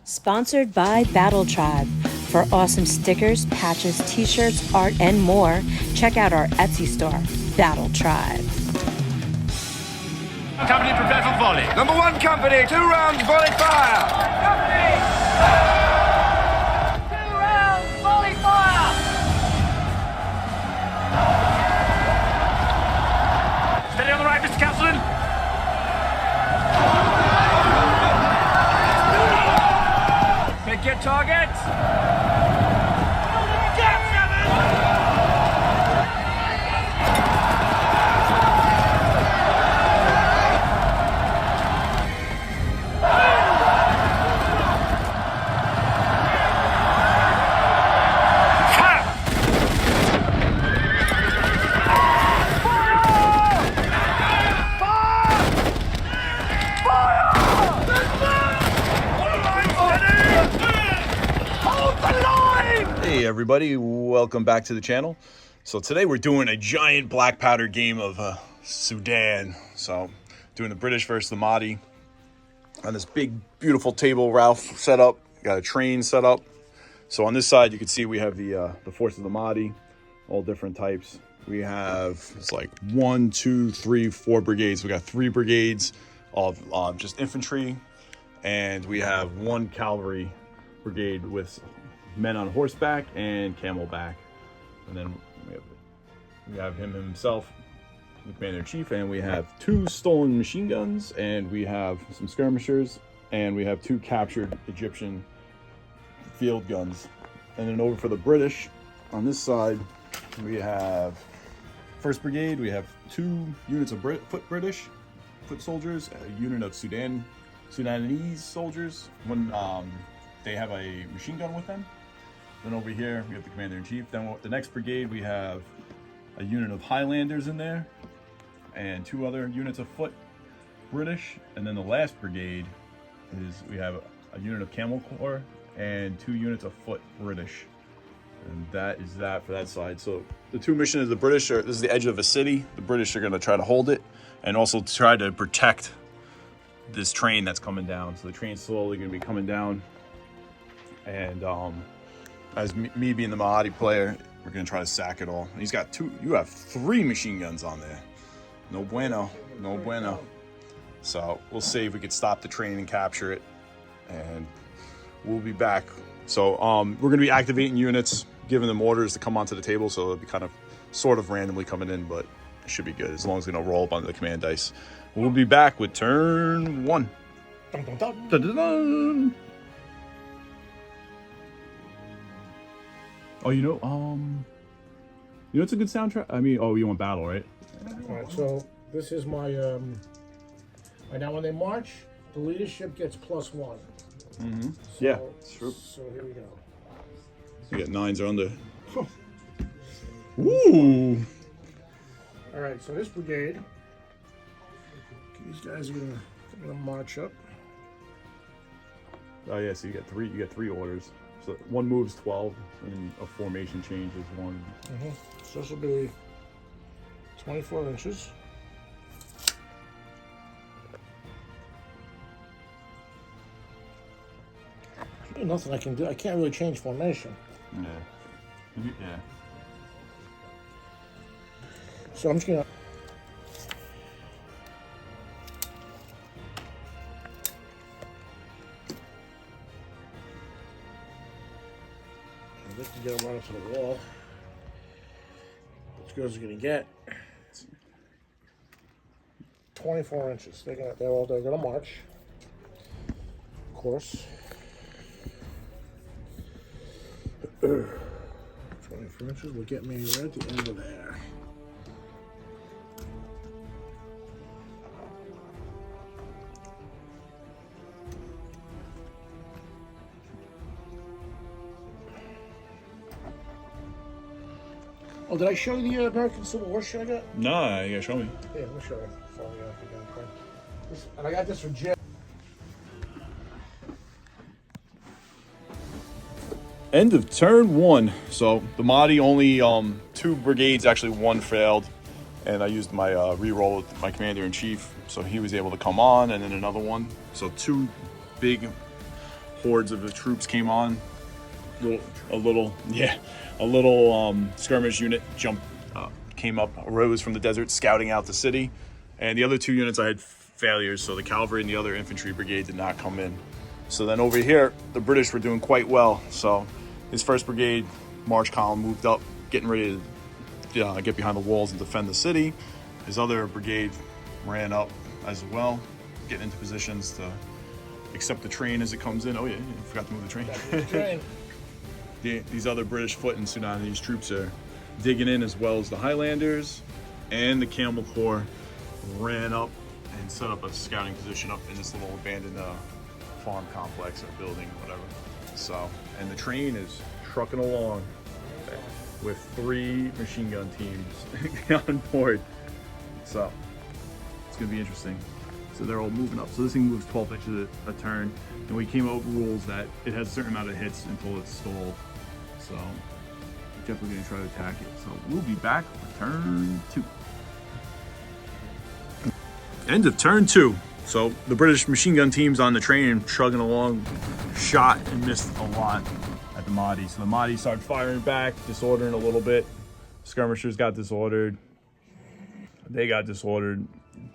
Sponsored by Battle Tribe. For awesome stickers, patches, t-shirts, art, and more, check out our Etsy store, Battle Tribe. Company prepare for volley. Number 1 company, 2 rounds volley fire. Company! 2 rounds volley fire! Steady on the right, Mr. Castleton. Pick your target. Hey everybody, welcome back to the channel. So today we're doing a giant black powder game of Sudan. So doing the British versus the Mahdi on this big beautiful table Ralph set up. Got a train set up. So on this side you can see we have the force of the Mahdi, all different types. We have, it's like 1, 2, 3, 4 brigades. We got 3 brigades of just infantry, and we have 1 cavalry brigade with men on horseback and camelback. And then we have him himself, the commander-in-chief, and we have 2 stolen machine guns, and we have some skirmishers, and we have 2 captured Egyptian field guns. And then over for the British, on this side, we have 1st Brigade. We have 2 units of foot soldiers, a unit of Sudanese soldiers. They have a machine gun with them. Then over here, we have the commander-in-chief. Then the next brigade, we have a unit of Highlanders in there and 2 other units of foot British. And then the last brigade is, we have a unit of Camel Corps and 2 units of foot British. And that is that for that side. So the 2 missions of the British are, this is the edge of a city. The British are going to try to hold it and also try to protect this train that's coming down. So the train's slowly going to be coming down. And as me being the Mahdi player, we're going to try to sack it all. He's got 2, you have 3 machine guns on there. No bueno, no bueno. So we'll see if we could stop the train and capture it. And we'll be back. So we're going to be activating units, giving them orders to come onto the table. So it'll be kind of sort of randomly coming in, but it should be good as long as we don't roll up on the command dice. We'll be back with turn 1. Dun, dun, dun. Dun, dun, dun. Oh, you know it's a good soundtrack. I mean, oh, you want battle, right? All right, so this is my right now when they march, the leadership gets +1. Mm-hmm. So, Yeah, it's true. So here we go. You got 9s are under. Ooh. All right, so this brigade, these guys are gonna march up. Oh yeah, so you got 3 orders. So 1 moves 12, and a formation change is 1. Mm-hmm. So this will be 24 inches. There's nothing I can do. I can't really change formation. Yeah. Yeah. So I'm just gonna. I'd like to get them right up to the wall. As good as you're gonna get. 24 inches. They're gonna march. Of course. 24 inches will get me right at the end of there. Oh, did I show you the American Civil War shit I got? No, you gotta show me. Yeah, let me show you. And I got this for Jim. End of turn 1. So the Mahdi only 2 brigades, actually 1 failed, and I used my reroll with my commander-in-chief, so he was able to come on, and then another one. So 2 big hordes of the troops came on. A little skirmish unit came up, arose from the desert, scouting out the city. And the other 2 units I had failures, so the cavalry and the other infantry brigade did not come in. So then over here, the British were doing quite well. So his 1st Brigade march column moved up, getting ready to get behind the walls and defend the city. His other brigade ran up as well, getting into positions to accept the train as it comes in. Oh yeah, I forgot to move the train. These other British foot and Sudanese troops are digging in, as well as the Highlanders, and the Camel Corps ran up and set up a scouting position up in this little abandoned farm complex or building or whatever. So, and the train is trucking along with 3 machine gun teams on board. So it's gonna be interesting. So they're all moving up. So this thing moves 12 inches a turn, and we came up with rules that it has a certain amount of hits until it's stalled. So definitely gonna try to attack it. So we'll be back for turn 2. End of turn 2. So the British machine gun team's on the train, chugging along, shot and missed a lot at the Mahdi. So the Mahdi started firing back, disordering a little bit. Skirmishers got disordered. They got disordered.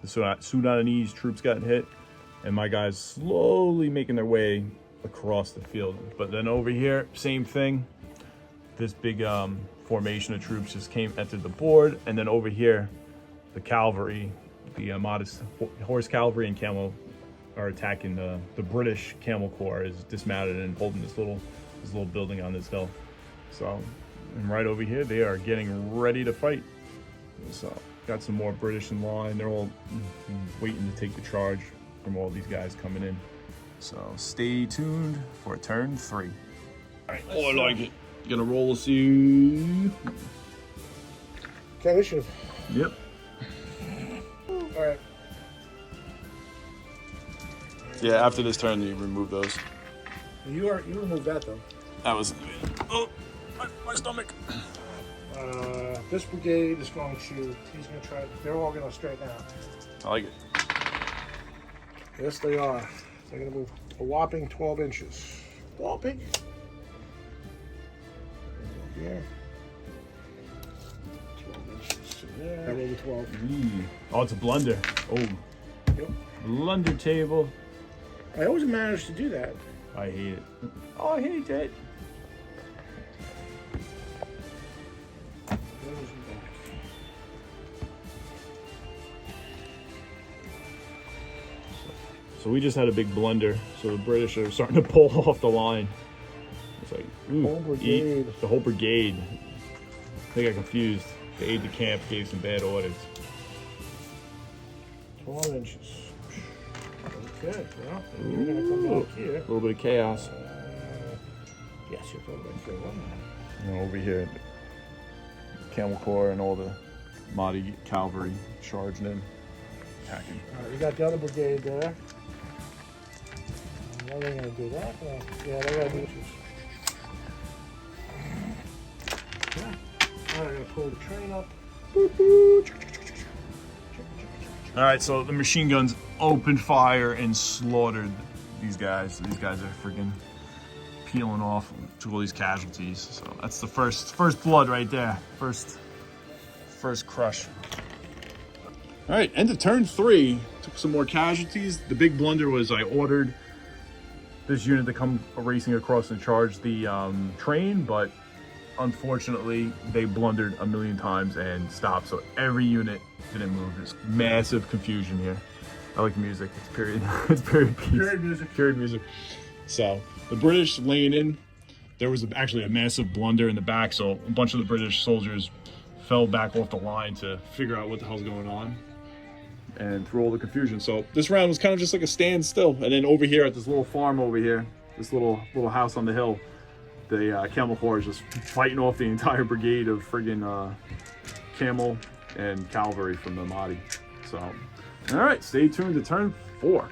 The Sudanese troops got hit, and my guys slowly making their way across the field. But then over here, same thing. This big formation of troops just entered the board, and then over here, the cavalry, the modest horse cavalry and camel are attacking the British Camel Corps is dismounted and holding this little building on this hill. So, and right over here, they are getting ready to fight. So, got some more British in line. They're all waiting to take the charge from all these guys coming in. So, stay tuned for turn 3. All right, I like it. Gonna roll a see. Okay, initiative. Yep. All right. Yeah, after this turn, you remove those. You removed that though. That was. Oh, my stomach. This brigade is going to. He's going to try. They're all going to straighten out. I like it. Yes, they are. They're going to move a whopping 12 inches. Whopping. Yeah. 12 inches. So there. That will be 12. Oh, it's a blunder. Oh. Yep. Blunder table. I always manage to do that. I hate it. Oh, I hate it. So we just had a big blunder. So the British are starting to pull off the line. It's like, ooh, whole brigade. The whole brigade. They got confused. The aide-de-camp gave some bad orders. 12 inches. Okay, well, you're going to come back here. A little bit of chaos. Yes, you're coming back here. And over here, Camel Corps and all the Mahdi cavalry charging in, attacking. All right, you got the other brigade there. Now they're going to do that. Yeah, they got to do this. Yeah. All right, I'm going to pull the train up. All right, so the machine guns opened fire and slaughtered these guys. These guys are freaking peeling off, took all these casualties. So that's the first blood right there. First crush. All right, end of turn 3. Took some more casualties. The big blunder was I ordered this unit to come racing across and charge the train, but unfortunately they blundered a million times and stopped. So every unit didn't move. There's massive confusion here. I like the music. It's period. It's period piece. Period music. Period music. So the British laying in. There was actually a massive blunder in the back. So a bunch of the British soldiers fell back off the line to figure out what the hell's going on and through all the confusion. So this round was kind of just like a standstill. And then over here at this little farm over here, this little house on the hill, the Camel Corps is just fighting off the entire brigade of friggin' camel and cavalry from the Mahdi. So, all right, stay tuned to turn 4.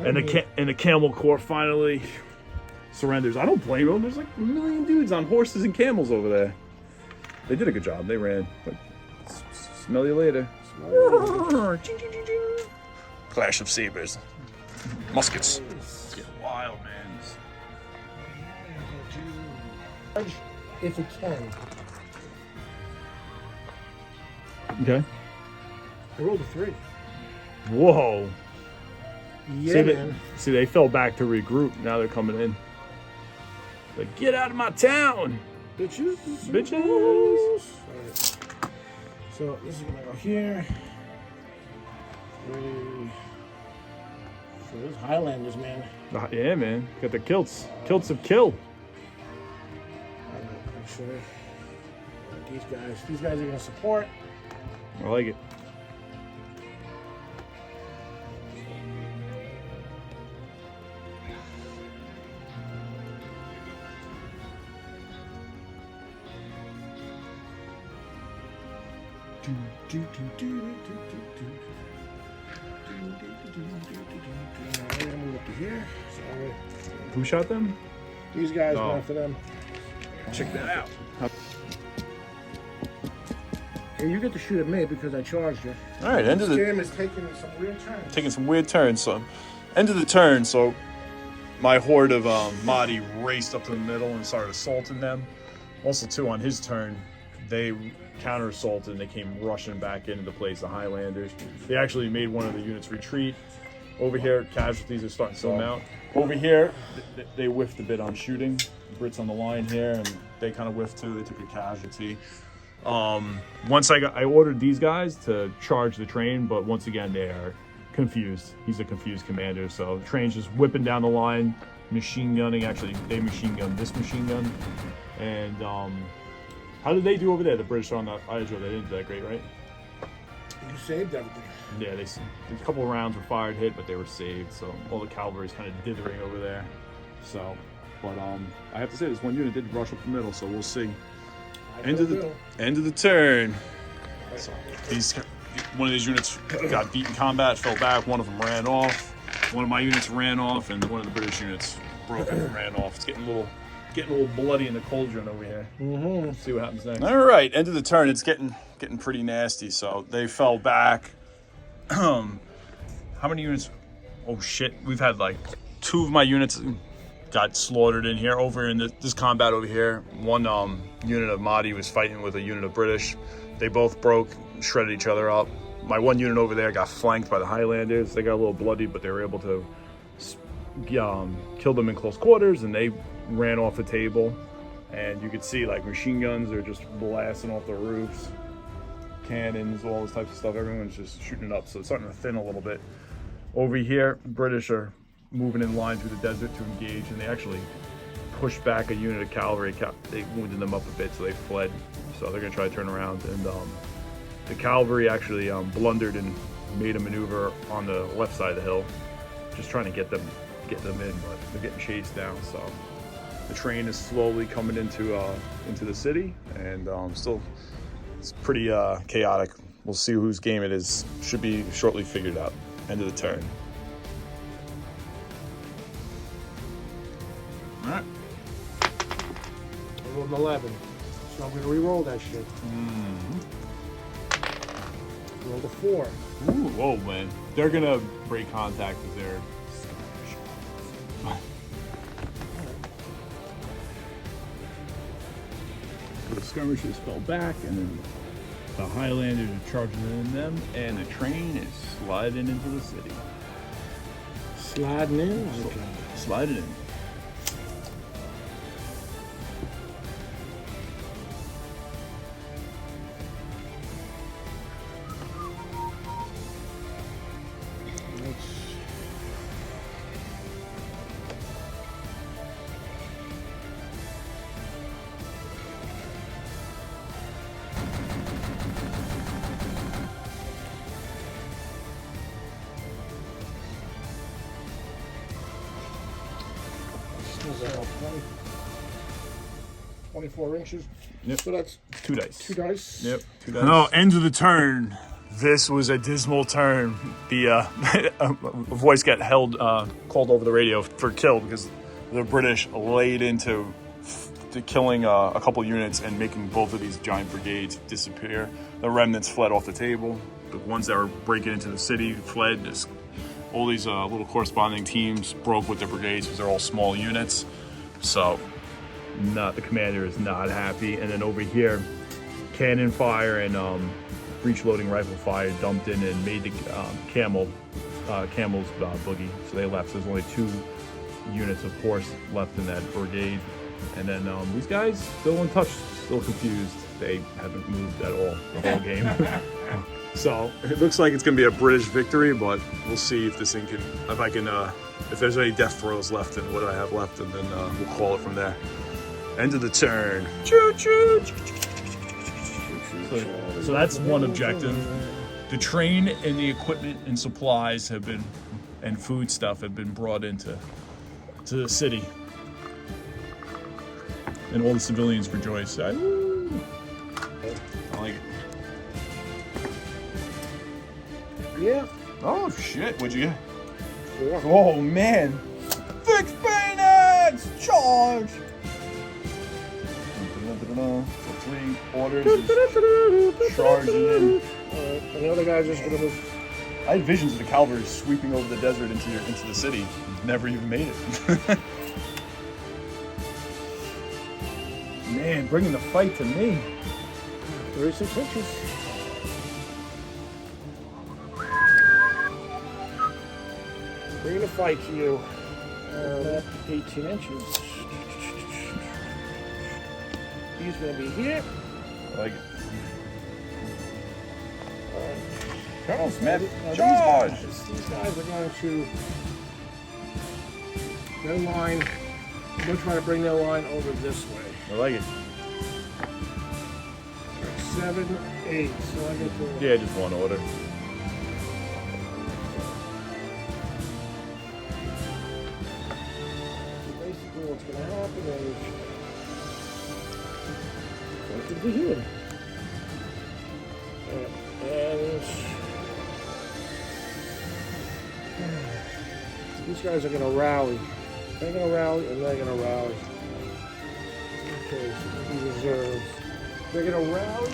And the Camel Corps finally surrenders. I don't blame them. There's like a million dudes on horses and camels over there. They did a good job. They ran. But smell you later. Clash of sabers. Muskets. It's getting wild, man. If it can. Okay. I rolled a 3. Whoa. Yeah, man. See, they fell back to regroup. Now they're coming in. Like, get out of my town, Bitches. bitches. Alright. So this is gonna go here. 3. So this Highlanders, man. Yeah, man. Got the kilts. Kilts of kill. Alright, make sure. These guys are gonna support. I like it. Who shot them? These guys Oh. went after them. Check that out. Hey, you get to shoot at me because I charged you. All right, end of This the game is taking some weird turns. taking some weird turns. So, end of the turn. So, my horde of Mahdi raced up to the middle and started assaulting them. Also, too, on his turn, they counter-assaulted and they came rushing back into the place. The Highlanders. They actually made one of the units retreat. Over here, casualties are starting to come out. Over here, they whiffed a bit on shooting. Brits on the line here, and they kind of whiffed too. They took a casualty. Once I ordered these guys to charge the train, but once again they are confused. He's a confused commander, so the train's just whipping down the line, machine gunning. Actually, they machine gunned this machine gun. And how did they do over there? The British on the Ijo, they didn't do that great, right? You saved everything. Yeah, a couple of rounds were fired, hit, but they were saved. So all the cavalry's kind of dithering over there. So, but I have to say this one unit did rush up the middle, so we'll see. End of the turn. So one of these units got beat in combat, fell back. One of them ran off. One of my units ran off, and one of the British units broke and ran off. It's getting a little bloody in the cauldron over here. Mm-hmm. See what happens next. All right, end of the turn. It's getting pretty nasty. So they fell back. How many units? Oh shit! We've had like 2 of my units got slaughtered in here. Over in this combat over here, one unit of Mahdi was fighting with a unit of British. They both broke, shredded each other up. My one unit over there got flanked by the Highlanders. They got a little bloody, but they were able to kill them in close quarters, and they ran off the table. And you could see like machine guns are just blasting off the roofs, cannons, all this types of stuff. Everyone's just shooting it up, so it's starting to thin a little bit. Over here, British are moving in line through the desert to engage, and they actually pushed back a unit of cavalry. They wounded them up a bit, so they fled. So they're gonna try to turn around, and the cavalry actually blundered and made a maneuver on the left side of the hill, just trying to get them in, but they're getting chased down. So the train is slowly coming into the city, and still it's pretty chaotic. We'll see whose game it is. Should be shortly figured out. End of the turn. All right. I rolled an 11, so I'm gonna re-roll that shit. Rolled a 4. Ooh, whoa, man. They're gonna break contact with their the skirmishers fell back, and then the Highlanders are charging in them, and the train is sliding into the city. Sliding in? Okay. Sliding in. Was that 24 inches. Yep. So that's 2 dice. 2 dice. Yep, 2 dice. No, end of the turn. This was a dismal turn. The a voice got called over the radio for kill because the British laid into killing a couple units and making both of these giant brigades disappear. The remnants fled off the table. The ones that were breaking into the city fled. all these little corresponding teams broke with their brigades because they're all small units. So the commander is not happy. And then over here, cannon fire and breech loading rifle fire dumped in and made the camels boogie. So they left. So there's only 2 units of horse left in that brigade. And then these guys still untouched, still confused. They haven't moved at all the whole game. So it looks like it's gonna be a British victory, but we'll see if this thing can, if there's any death throws left and what I have left, and then we'll call it from there. End of the turn. Choo choo. So that's one objective. The train and the equipment and supplies have been, and food stuff have been brought into the city. And all the civilians rejoice. I like it. Yeah. Oh shit, what'd you get? 4. Oh man! Fixed bayonets! Charge! So 3 orders is charging in. And the other guy's just gonna move. I had visions of the cavalry sweeping over the desert into the city. Never even made it. Man, bringing the fight to me. 36 inches. Bringing the fight to you. 18 inches. He's going to be here. I like it. Colonel Smith, now charge! These guys are going to their line. They're trying to bring their line over this way. I like it. 7, 8. So I get to. Yeah, just one order. Basically, what's going to happen is what did we hear? And these guys are going to rally. They're going to rally, and they're going to rally. Okay, so these reserves. They're going to rally,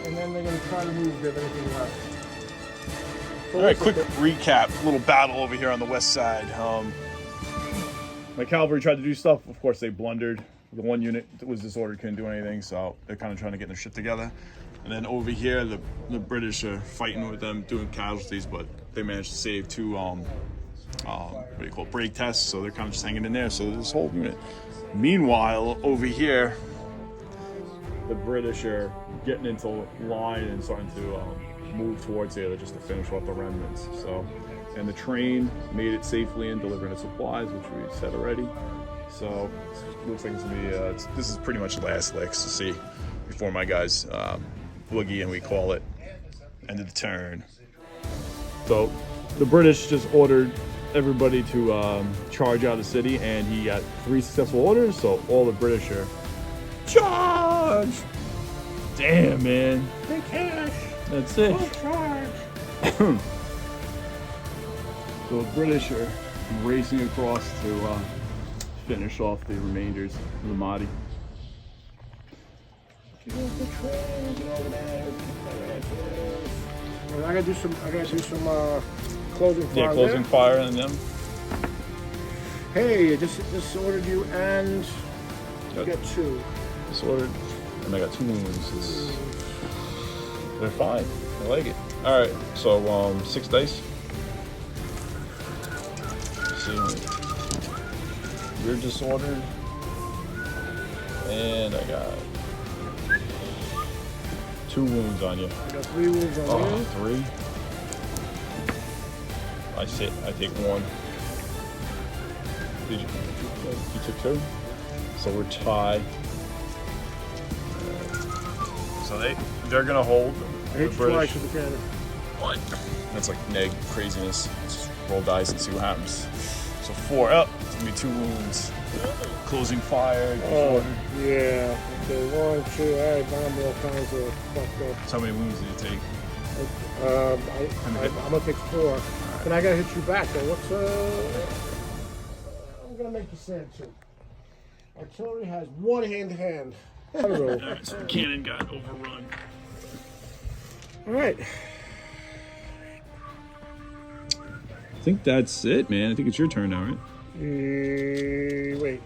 and then they're going to try to move if anything left. So All right, quick recap. Little battle over here on the west side. My cavalry tried to do stuff. Of course, they blundered. The one unit that was disordered couldn't do anything, so they're kind of trying to get their shit together. And then over here, the British are fighting with them, doing casualties, but they managed to save 2, what do you call it, break tests, so they're kind of just hanging in there. So this whole unit. Meanwhile, over here, the British are getting into line and starting to move towards here just to finish off the remnants. So, and the train made it safely in, delivering its supplies, which we said already. So it looks like it's gonna be. This is pretty much the last licks to see before my guys boogie, and we call it end of the turn. So the British just ordered everybody to charge out of the city, and he got 3 successful orders. So all the British are charge. Damn, man. Big cash. That's it. Charge. So the British are racing across to finish off the remainders of the Mahdi. Get off the train. Get over there. Well, I gotta do some closing fire. Yeah, closing fire on them. Hey, just ordered you, and you get 2. Disordered, and I got 2 wounds. They're fine. I like it. All right, so 6 dice. Let's see, you're disordered, and I got 2 wounds on you. I got 3 wounds on you. 3. I take 1. Did you? You took 2. So we're tied. So they're gonna hold. Hit twice with the cannon. What? That's like neg craziness. Just roll dice and see what happens. So 4 up. It's gonna be 2 wounds. Closing fire. Oh, yeah. Okay, 1, 2. All right, bomb all kinds of fucked up. So how many wounds did you take? I'm gonna take 4. And I gotta hit you back. Though. What's I'm gonna make you sad too. Artillery has 1 hand. Alright, so the cannon got overrun. All right. I think that's it, man. I think it's your turn now, right? Wait.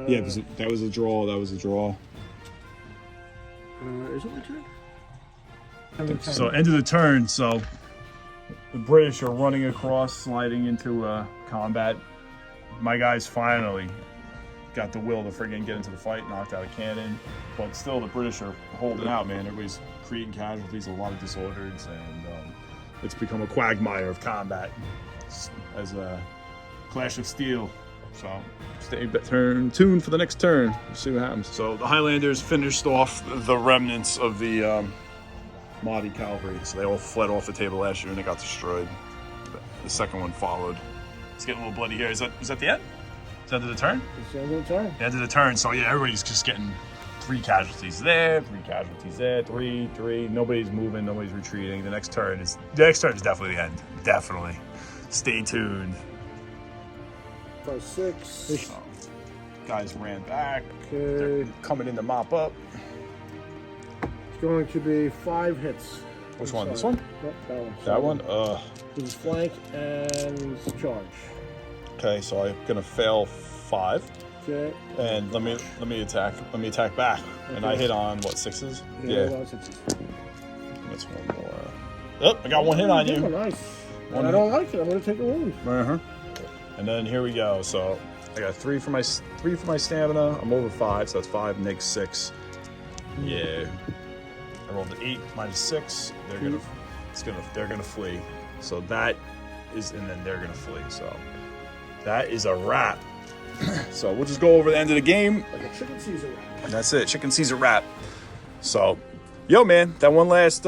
Yeah, that was a draw. That was a draw. Is it my turn? So end of the turn. So the British are running across, sliding into combat. My guys finally got the will to friggin' get into the fight, knocked out a cannon. But still, the British are holding out, man. Everybody's creating casualties, a lot of disorders, and it's become a quagmire of combat as a clash of steel. So stay tuned for the next turn. We'll see what happens. So the Highlanders finished off the remnants of the Mahdi cavalry. So they all fled off the table last year and they got destroyed. The second one followed. It's getting a little bloody here. Is that the end? Is that the turn? It's the end of the turn. The end of the turn. So yeah, everybody's just getting 3 casualties there, 3 casualties there, 3. Nobody's moving, nobody's retreating. The next turn is definitely the end. Definitely. Stay tuned. 5, 6. So, guys ran back. Okay. They're coming in to mop up. It's going to be 5 hits. Which one? This one? Nope, that one. That one? This is flank and charge. Okay, so I'm gonna fail 5. Okay. And let me attack back. And I hit on what, 6s? Yeah. On 6s. That's one more. Oh, I got 1 hit on you. Oh, nice. I don't like it. I'm gonna take a wound. Uh-huh. And then here we go. So I got 3 for my stamina. I'm over 5, so that's 5 neg 6. Yeah. I rolled an 8 minus 6. They're gonna flee. So that is, and then they're gonna flee. So that is a wrap. So we'll just go over the end of the game. Like a chicken Caesar wrap. And that's it. Chicken Caesar wrap. So, yo, man, that one last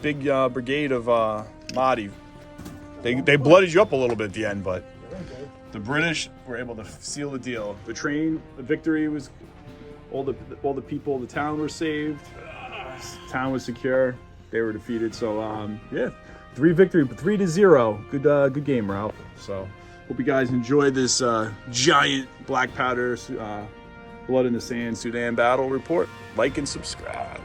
big brigade of Mahdi. They blooded you up a little bit at the end, but the British were able to seal the deal. The victory was all the people, the town were saved. The town was secure. They were defeated. So yeah, 3-0. Good game, Ralph. So hope you guys enjoyed this giant black powder blood in the sand Sudan battle report. Like and subscribe.